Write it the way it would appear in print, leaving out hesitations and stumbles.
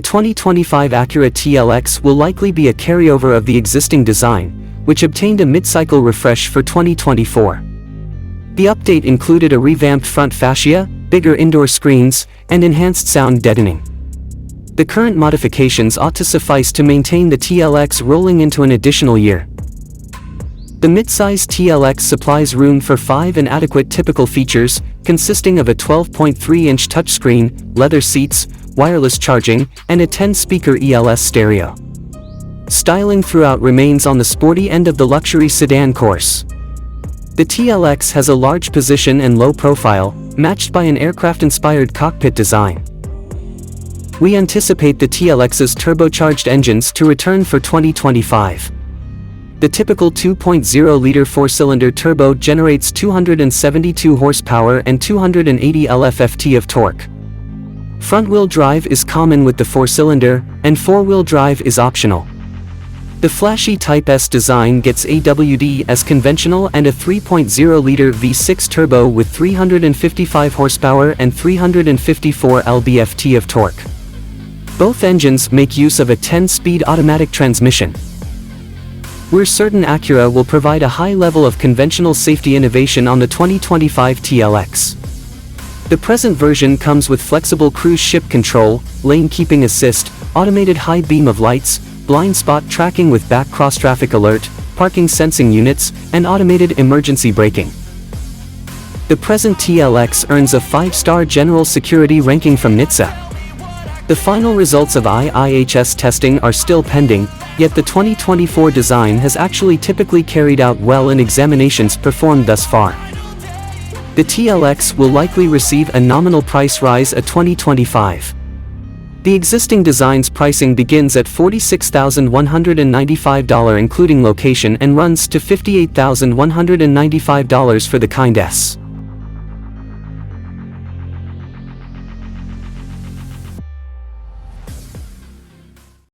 2025 Acura TLX will likely be a carryover of the existing design, which obtained a mid-cycle refresh for 2024. The update included a revamped front fascia, bigger indoor screens, and enhanced sound deadening. The current modifications ought to suffice to maintain the TLX rolling into an additional year. The midsize TLX supplies room for 5 inadequate typical features, consisting of a 12.3-inch touchscreen, leather seats, wireless charging, and a 10-speaker ELS stereo. Styling throughout remains on the sporty end of the luxury sedan course. The TLX has a large position and low profile, matched by an aircraft-inspired cockpit design. We anticipate the TLX's turbocharged engines to return for 2025. The typical 2.0-liter 4-cylinder turbo generates 272 horsepower and 280 lf-ft of torque. Front-wheel drive is common with the 4-cylinder, and 4-wheel drive is optional. The flashy Type S design gets AWD as conventional and a 3.0-liter V6 turbo with 355 horsepower and 354 lb-ft of torque. Both engines make use of a 10-speed automatic transmission. We're certain Acura will provide a high level of conventional safety innovation on the 2025 TLX. The present version comes with flexible cruise ship control, lane keeping assist, automated high beam of lights, blind spot tracking with back cross-traffic alert, parking sensing units, and automated emergency braking. The present TLX earns a 5-star general security ranking from NHTSA. The final results of IIHS testing are still pending, yet the 2024 design has actually typically carried out well in examinations performed thus far. The TLX will likely receive a nominal price rise at 2025. The existing design's pricing begins at $46,195 including location and runs to $58,195 for the Kind S.